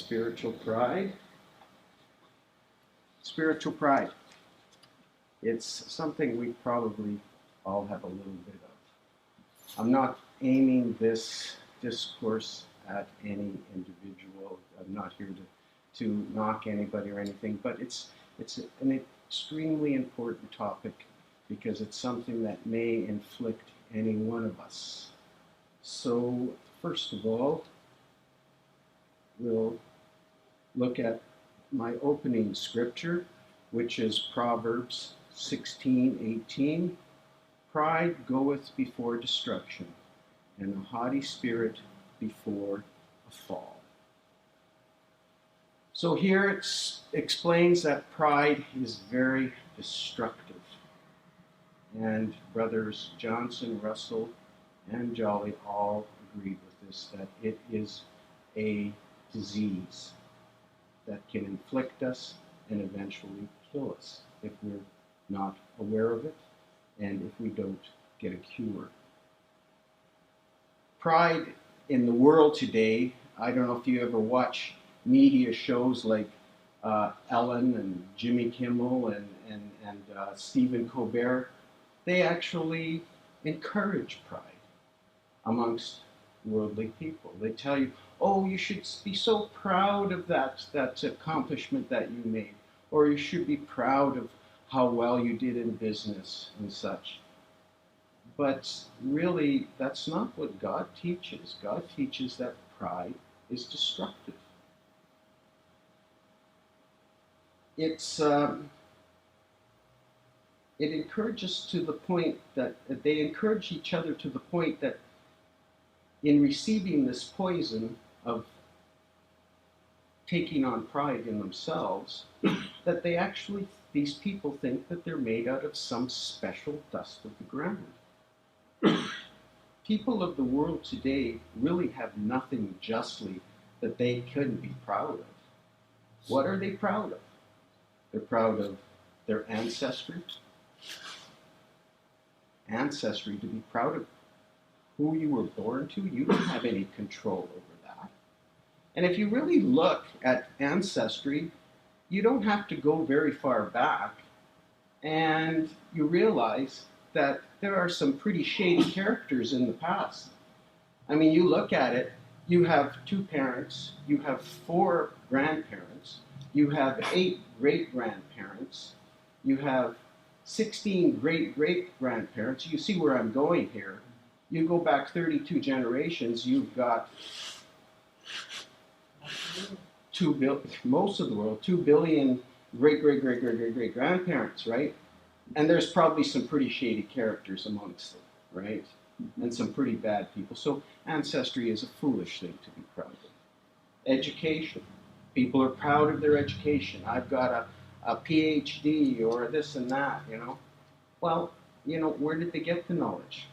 Spiritual pride. Spiritual pride. It's something we probably all have a little bit of. I'm not aiming this discourse at any individual. I'm not here to knock anybody or anything, but it's an extremely important topic because it's something that may inflict any one of us. So, first of all, we'll look at my opening scripture, which is Proverbs 16:18. Pride goeth before destruction, and a haughty spirit before a fall. So here it explains that pride is very destructive. And brothers Johnson, Russell, and Jolly all agreed with this, that it is a disease that can inflict us and eventually kill us if we're not aware of it and if we don't get a cure. Pride in the world today, I don't know if you ever watch media shows like Ellen and Jimmy Kimmel and Stephen Colbert. They actually encourage pride amongst worldly people. They tell you, oh, you should be so proud of that accomplishment that you made, or you should be proud of how well you did in business and such. But really, that's not what God teaches. God teaches that pride is destructive. It encourages to the point that they encourage each other to the point that in receiving this poison of taking on pride in themselves, that these people think that they're made out of some special dust of the ground. People of the world today really have nothing justly that they couldn't be proud of. What are they proud of? They're proud of their ancestry. Ancestry, to be proud of who you were born to, you don't have any control over that. And if you really look at ancestry, you don't have to go very far back, and you realize that there are some pretty shady characters in the past. I mean, you look at it, you have 2 parents, you have 4 grandparents, you have 8 great-grandparents, you have 16 great-great-grandparents. You see where I'm going here. You go back 32 generations, you've got most of the world, 2 billion great-great-great-great-great-grandparents, right? And there's probably some pretty shady characters amongst them, right? And some pretty bad people. So ancestry is a foolish thing to be proud of. Education. People are proud of their education. I've got a PhD or this and that, you know. Well, you know, where did they get the knowledge?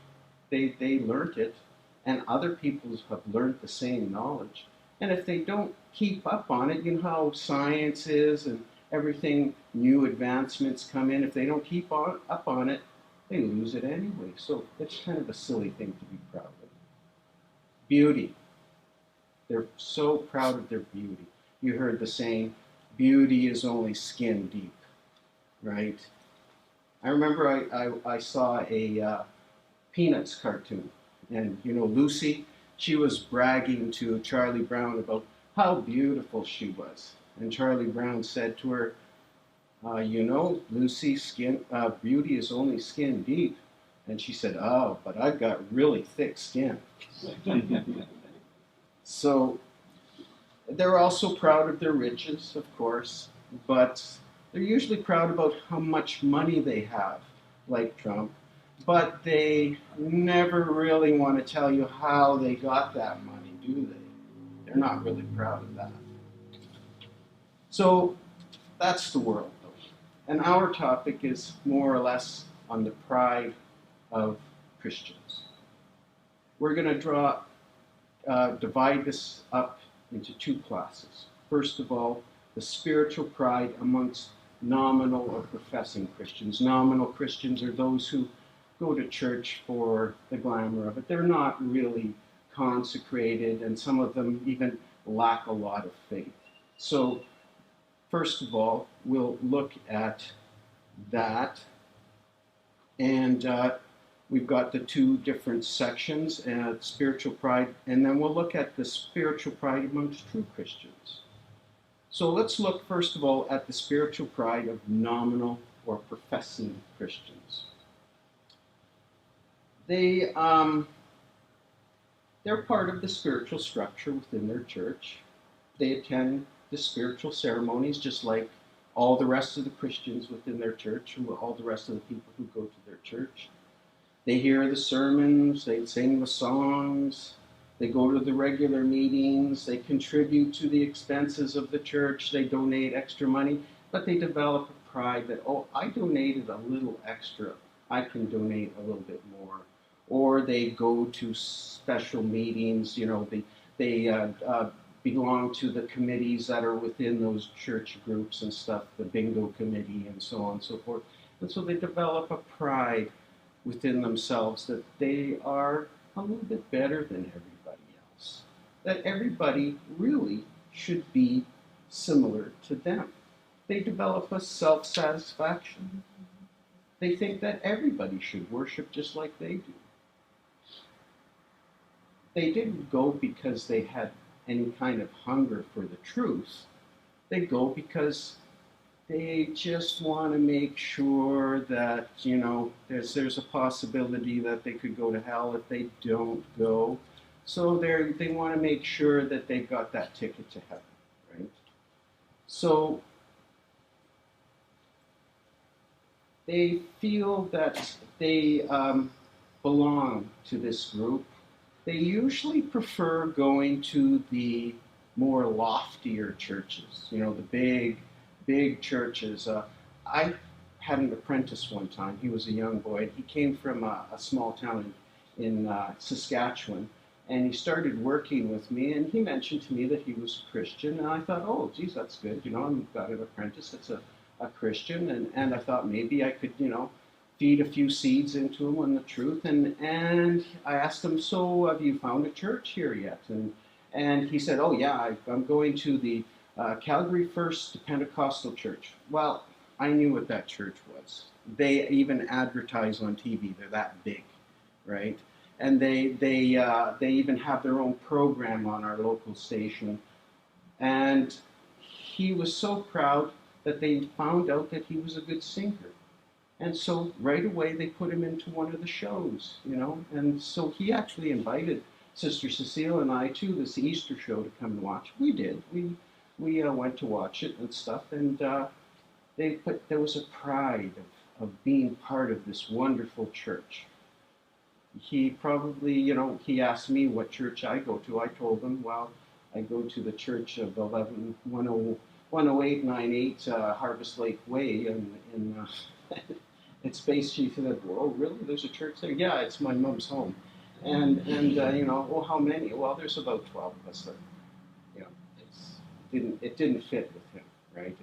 They learned it, and other people have learned the same knowledge. And if they don't keep up on it, you know how science is and everything, new advancements come in. If they don't keep up on it, they lose it anyway. So it's kind of a silly thing to be proud of. Beauty. They're so proud of their beauty. You heard the saying, beauty is only skin deep, right? I remember I saw a Peanuts cartoon, and you know, Lucy, she was bragging to Charlie Brown about how beautiful she was. And Charlie Brown said to her, you know, Lucy, beauty is only skin deep. And she said, oh, but I've got really thick skin. So they're also proud of their riches, of course, but they're usually proud about how much money they have, like Trump. But they never really want to tell you how they got that money, do they? They're not really proud of that. So that's the world, though. And our topic is more or less on the pride of Christians. We're going to divide this up into 2 classes. First of all, the spiritual pride amongst nominal or professing Christians. Nominal Christians are those who go to church for the glamour of it. They're not really consecrated, and some of them even lack a lot of faith. So first of all, we'll look at that. And we've got the two different sections, spiritual pride, and then we'll look at the spiritual pride amongst true Christians. So let's look first of all at the spiritual pride of nominal or professing Christians. They're part of the spiritual structure within their church. They attend the spiritual ceremonies just like all the rest of the Christians within their church, all the rest of the people who go to their church. They hear the sermons, they sing the songs, they go to the regular meetings, they contribute to the expenses of the church, they donate extra money, but they develop a pride that, oh, I donated a little extra, I can donate a little bit more. Or they go to special meetings, they belong to the committees that are within those church groups and stuff, the bingo committee and so on and so forth. And so they develop a pride within themselves that they are a little bit better than everybody else. That everybody really should be similar to them. They develop a self-satisfaction. They think that everybody should worship just like they do. They didn't go because they had any kind of hunger for the truth. They go because they just want to make sure that, there's a possibility that they could go to hell if they don't go. So they want to make sure that they've got that ticket to heaven, right? So they feel that they belong to this group. They usually prefer going to the more loftier churches, the big churches. I had an apprentice one time. He was a young boy. He came from a small town in Saskatchewan, and he started working with me, and he mentioned to me that he was a Christian, and I thought, oh, geez, that's good. I've got an apprentice that's a Christian, and I thought maybe I could, feed a few seeds into him on the truth. And I asked him, so have you found a church here yet? And he said, oh yeah, I'm going to the Calgary First Pentecostal Church. Well, I knew what that church was. They even advertise on TV. They're that big, right? And they even have their own program on our local station. And he was so proud that they found out that he was a good singer. And so right away they put him into one of the shows, And so he actually invited Sister Cecile and I to this Easter show to come and watch. We did. We went to watch it and stuff, and there was a pride of being part of this wonderful church. He probably, he asked me what church I go to. I told him, well, I go to the church of 10898 Harvest Lake Way in it's based, she said, oh, really? There's a church there? Yeah, it's my mom's home. And oh, how many? Well, there's about 12 of us. It didn't fit with him, right?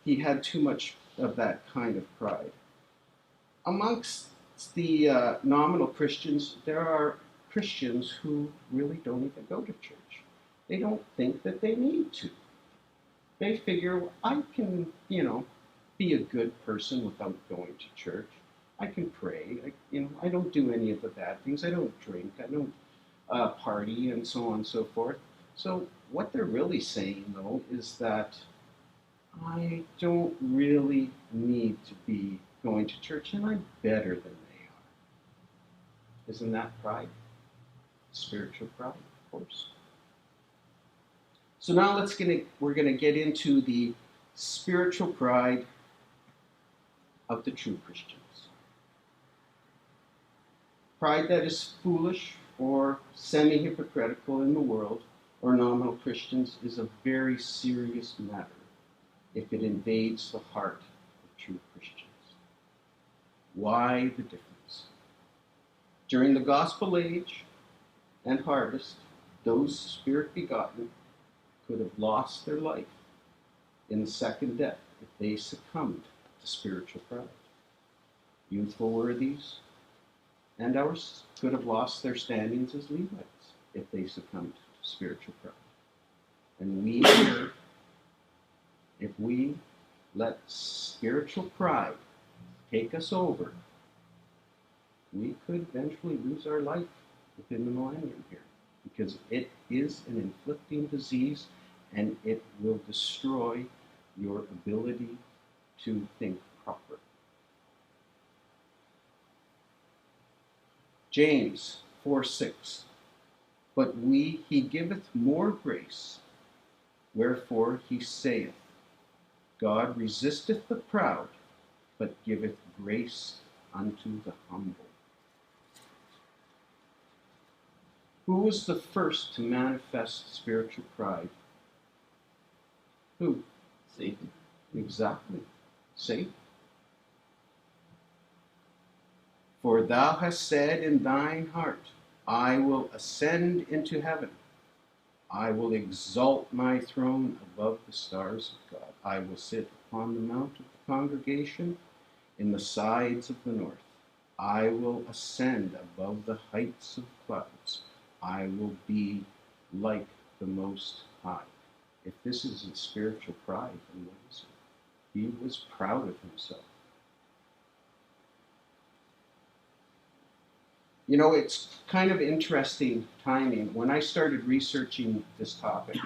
He had too much of that kind of pride. Amongst the nominal Christians, there are Christians who really don't even go to church. They don't think that they need to. They figure, well, I can, be a good person without going to church. I can pray. I don't do any of the bad things. I don't drink. I don't party and so on and so forth. So what they're really saying, though, is that I don't really need to be going to church, and I'm better than they are. Isn't that pride? Spiritual pride, of course. So now we're going to get into the spiritual pride of the true Christians. Pride that is foolish or semi-hypocritical in the world or nominal Christians is a very serious matter if it invades the heart of true Christians. Why the difference? During the gospel age and harvest, those spirit-begotten could have lost their life in the second death if they succumbed to spiritual pride. Youthful worthies and ours could have lost their standings as Levites if they succumbed to spiritual pride. And if we let spiritual pride take us over, we could eventually lose our life within the millennium here, because it is an inflicting disease and it will destroy your ability to think proper. James 4:6. But he giveth more grace, wherefore he saith, God resisteth the proud, but giveth grace unto the humble. Who was the first to manifest spiritual pride? Who? Satan. Exactly. Satan. For thou hast said in thine heart, I will ascend into heaven. I will exalt my throne above the stars of God. I will sit upon the mount of the congregation in the sides of the north. I will ascend above the heights of clouds. I will be like the Most High. If this isn't spiritual pride, then what is it? He was proud of himself. You know, it's kind of interesting timing. When I started researching this topic,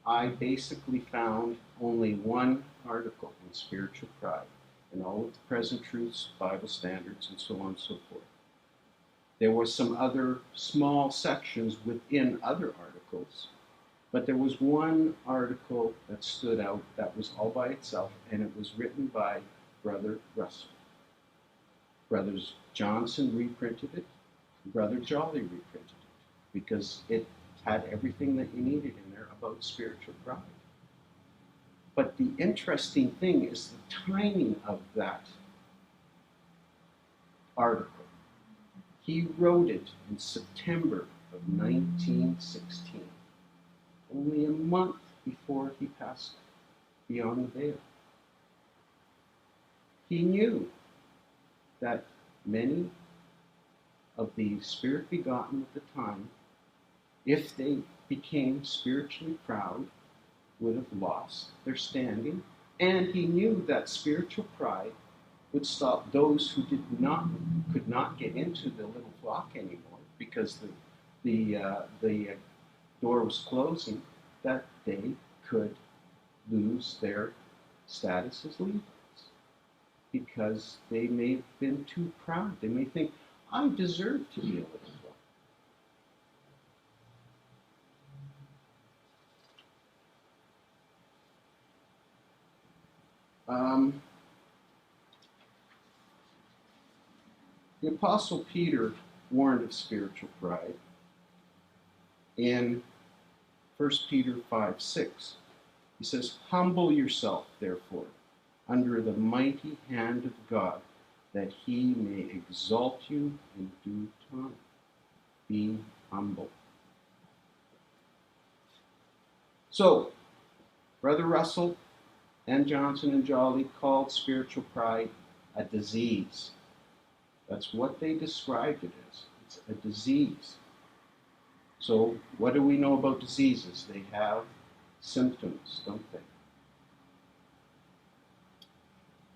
I basically found only one article on spiritual pride in all of the present truths, Bible standards, and so on and so forth. There were some other small sections within other articles, but there was one article that stood out that was all by itself, and it was written by Brother Russell. Brothers Johnson reprinted it, Brother Jolly reprinted it, because it had everything that you needed in there about spiritual pride. But the interesting thing is the timing of that article. He wrote it in September of 1916, only a month before he passed beyond the veil. He knew that many of the spirit begotten at the time, if they became spiritually proud, would have lost their standing, and he knew that spiritual pride would stop those who could not get into the little flock anymore because the door was closing, that they could lose their status as Levites because they may have been too proud. They may think, I deserve to be a little flock. The Apostle Peter warned of spiritual pride in 1 Peter 5:6. He says, humble yourself, therefore, under the mighty hand of God, that he may exalt you in due time. Be humble. So, Brother Russell and Johnson and Jolly called spiritual pride a disease. That's what they described it as. It's a disease. So what do we know about diseases? They have symptoms, don't they?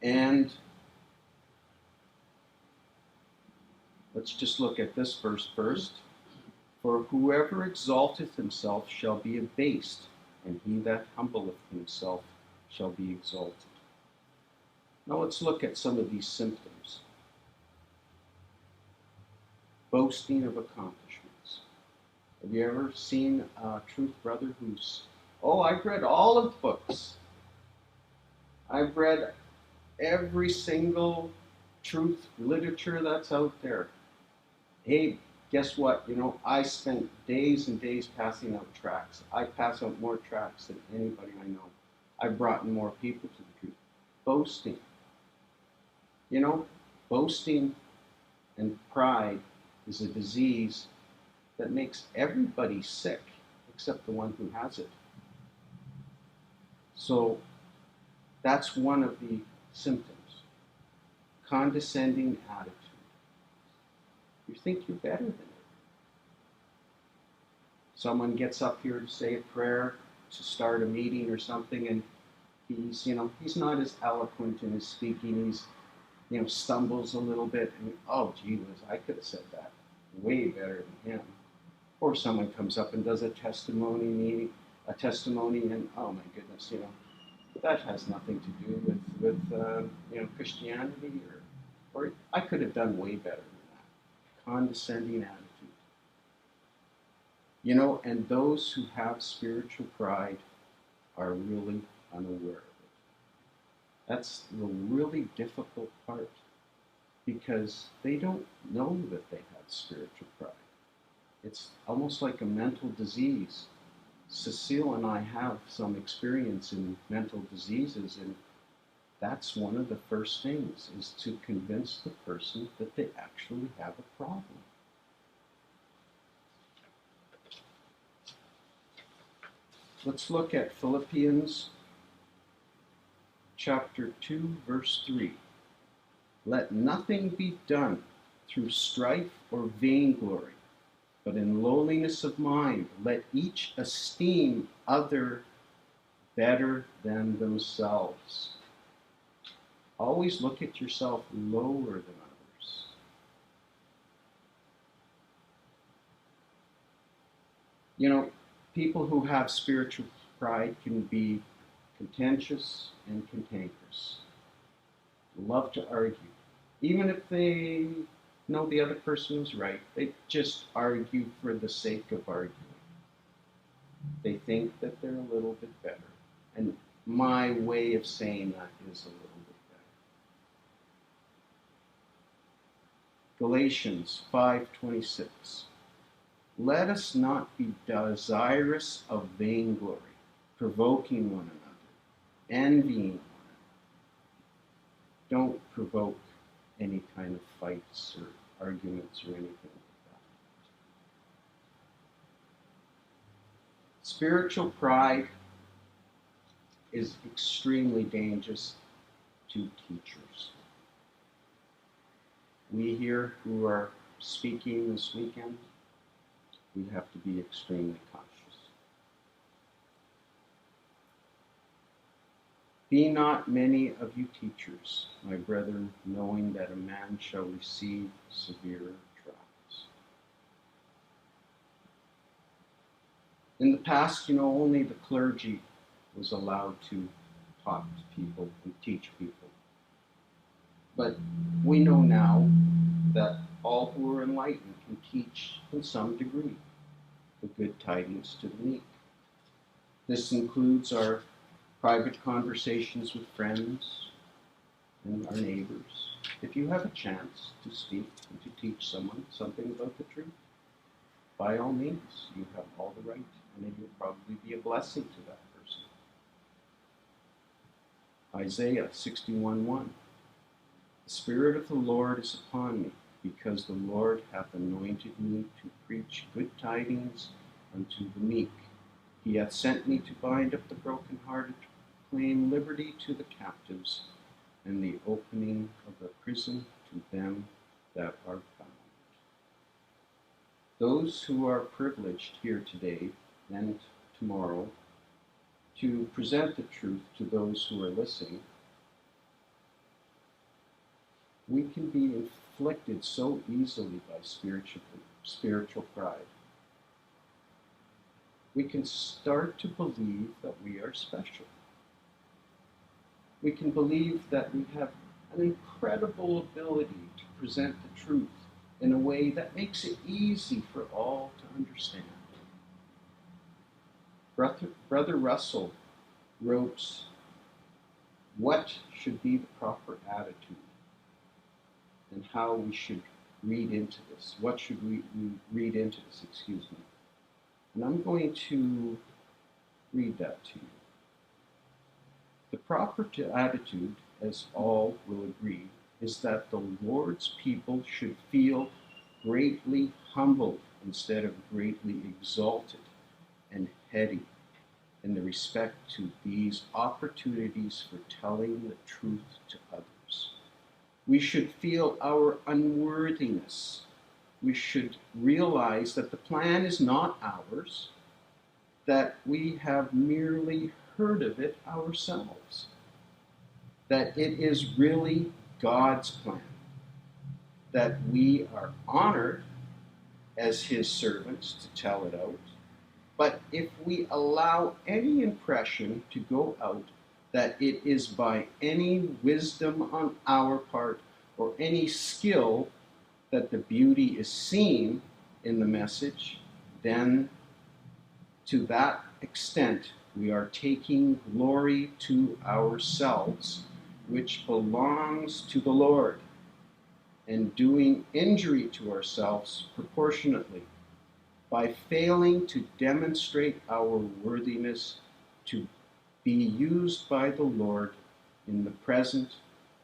And let's just look at this verse first. For whoever exalteth himself shall be abased, and he that humbleth himself shall be exalted. Now let's look at some of these symptoms. Boasting of accomplishments. Have you ever seen a truth brother who's, I've read all of the books. I've read every single truth literature that's out there. Hey, guess what? I spent days and days passing out tracts. I pass out more tracts than anybody I know. I've brought in more people to the truth. Boasting. Boasting and pride is a disease that makes everybody sick except the one who has it. So that's one of the symptoms. Condescending attitude. You think you're better than it. Someone gets up here to say a prayer, to start a meeting or something, and he's not as eloquent in his speaking. Stumbles a little bit, and oh, gee whiz, I could have said that way better than him. Or someone comes up and does a testimony meeting, and oh my goodness, that has nothing to do with Christianity, or I could have done way better than that. Condescending attitude. And those who have spiritual pride are really unaware of it. That's the really difficult part, because they don't know that they have spiritual pride. It's almost like a mental disease. Cecile and I have some experience in mental diseases, and that's one of the first things, is to convince the person that they actually have a problem. Let's look at Philippians chapter 2, verse 3. Let nothing be done through strife or vainglory, but in lowliness of mind, let each esteem other better than themselves. Always look at yourself lower than others. People who have spiritual pride can be contentious and cantankerous. Love to argue. Even if they know the other person is right, they just argue for the sake of arguing. They think that they're a little bit better. And my way of saying that is a little bit better. Galatians 5:26. Let us not be desirous of vainglory, provoking one another, envying one another. Don't provoke any kind of fights or arguments or anything like that. Spiritual pride is extremely dangerous to teachers. We here who are speaking this weekend, we have to be extremely cautious. Be not many of you teachers, my brethren, knowing that a man shall receive severe trials. In the past, only the clergy was allowed to talk to people and teach people. But we know now that all who are enlightened can teach in some degree the good tidings to the meek. This includes our private conversations with friends and our neighbors. If you have a chance to speak and to teach someone something about the truth, by all means, you have all the right, and it will probably be a blessing to that person. Isaiah 61:1. The Spirit of the Lord is upon me, because the Lord hath anointed me to preach good tidings unto the meek. He hath sent me to bind up the brokenhearted, to proclaim liberty to the captives, and the opening of the prison to them that are bound. Those who are privileged here today and tomorrow to present the truth to those who are listening, we can be inflicted so easily by spiritual pride. We can start to believe that we are special. We can believe that we have an incredible ability to present the truth in a way that makes it easy for all to understand. Brother Russell wrote, "What should be the proper attitude and how we should read into this? What should we read into this, And I'm going to read that to you. The proper attitude, as all will agree, is that the Lord's people should feel greatly humbled instead of greatly exalted and heady in the respect to these opportunities for telling the truth to others. We should feel our unworthiness we should realize that the plan is not ours, that we have merely heard of it ourselves, that it is really God's plan, that we are honored as his servants to tell it out. But if we allow any impression to go out that it is by any wisdom on our part or any skill that the beauty is seen in the message, then to that extent we are taking glory to ourselves, which belongs to the Lord, and doing injury to ourselves proportionately by failing to demonstrate our worthiness to be used by the Lord in the present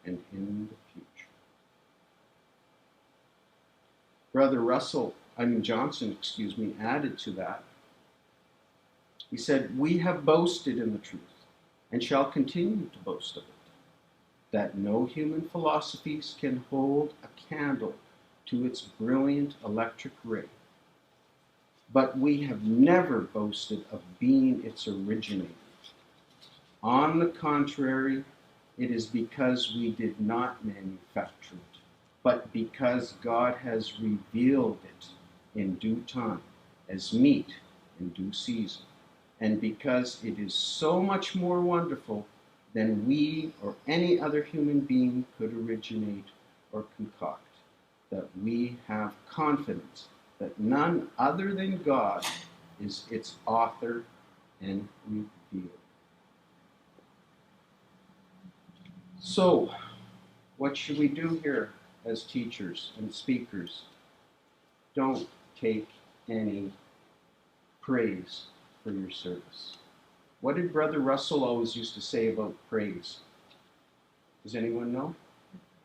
and in the future. Brother Johnson, added to that. He said, "We have boasted in the truth and shall continue to boast of it, that no human philosophies can hold a candle to its brilliant electric ray. But we have never boasted of being its originator. On the contrary, it is because we did not manufacture it, but because God has revealed it in due time, as meet in due season, and because it is so much more wonderful than we or any other human being could originate or concoct, that we have confidence that none other than God is its author and revealer." So, what should we do here as teachers and speakers? Don't take any praise for your service. What did Brother Russell always used to say about praise? Does anyone know?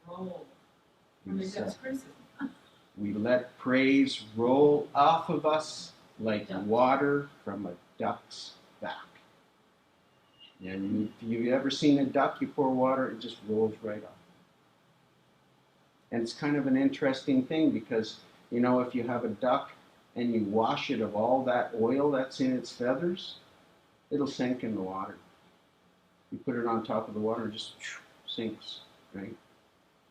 Roll. I mean, that's criticism. We let praise roll off of us like water from a duck's back. And if you've ever seen a duck, you pour water, it just rolls right off. And it's kind of an interesting thing because, if you have a duck and you wash it of all that oil that's in its feathers, it'll sink in the water. You put it on top of the water, it just sinks, right?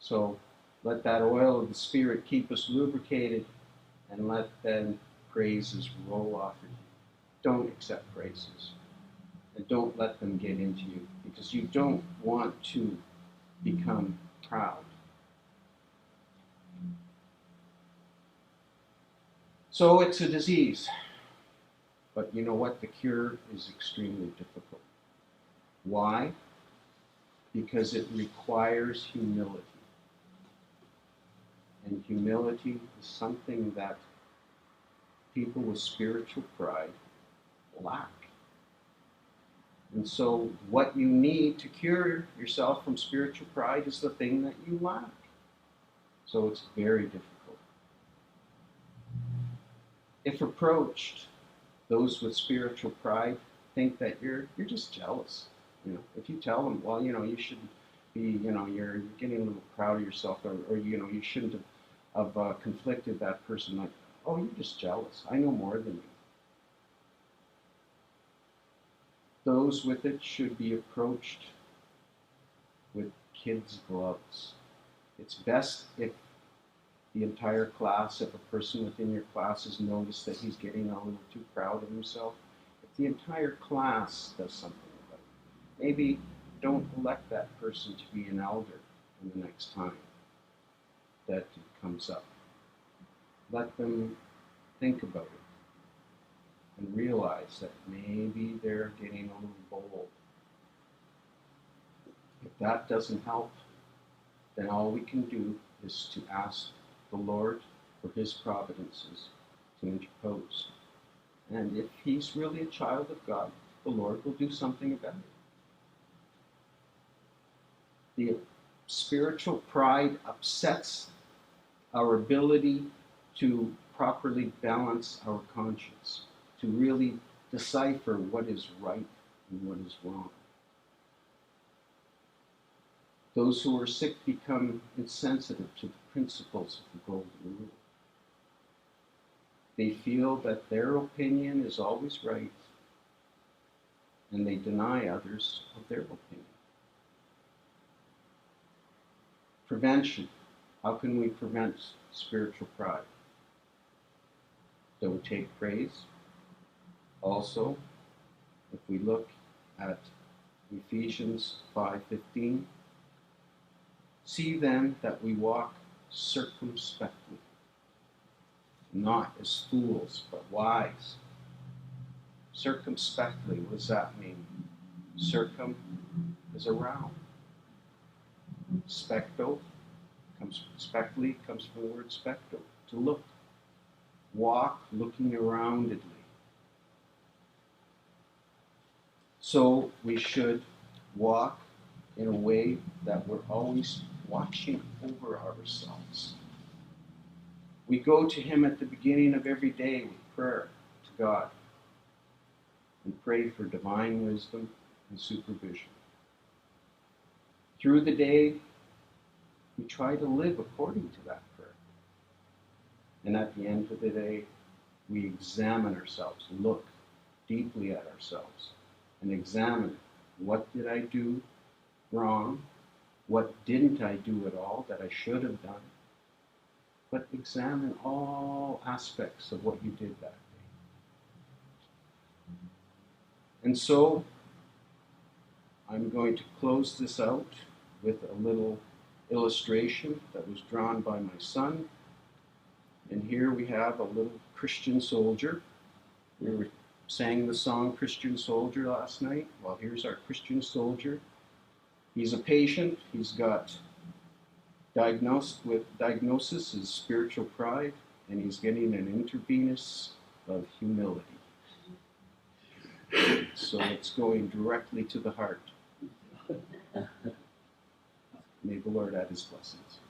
So let that oil of the Spirit keep us lubricated, and let then praises roll off of you. Don't accept praises, and don't let them get into you, because you don't want to become proud. So it's a disease, but you know what? The cure is extremely difficult. Why? Because it requires humility. And humility is something that people with spiritual pride lack. And so what you need to cure yourself from spiritual pride is the thing that you lack. So it's very difficult. If approached, those with spiritual pride think that you're just jealous. If you tell them, well, you should be, you're getting a little proud of yourself, or you shouldn't have conflicted that person. Like, oh, you're just jealous. I know more than you. Those with it should be approached with kids' gloves. It's best if the entire class, if a person within your class has noticed that he's getting a little too proud of himself, if the entire class does something about it. Maybe don't elect that person to be an elder in the next time that it comes up. Let them think about it and realize that maybe they're getting a little bold. If that doesn't help, then all we can do is to ask the Lord for his providences to interpose. And if he's really a child of God, the Lord will do something about it. The spiritual pride upsets our ability to properly balance our conscience, to really decipher what is right and what is wrong. Those who are sick become insensitive to the principles of the golden rule. They feel that their opinion is always right, and they deny others of their opinion. Prevention. How can we prevent spiritual pride? Don't take praise. Also, if we look at Ephesians 5:15, see then that we walk circumspectly, not as fools, but wise. Circumspectly, what does that mean? Circum is around. Specto spectly comes from the word specto, to look. Walk looking aroundedly. So we should walk in a way that we're always watching over ourselves. We go to Him at the beginning of every day with prayer to God and pray for divine wisdom and supervision. Through the day, we try to live according to that prayer. And at the end of the day, we examine ourselves, look deeply at ourselves, and examine what did I do wrong, what didn't I do at all that I should have done. But examine all aspects of what you did that day. And so, I'm going to close this out with a little illustration that was drawn by my son. And here we have a little Christian soldier. We were sang the song Christian Soldier last night. Well, here's our Christian soldier. He's a patient. He's got diagnosis is spiritual pride, and he's getting an intravenous of humility. So it's going directly to the heart. May the Lord add His blessings.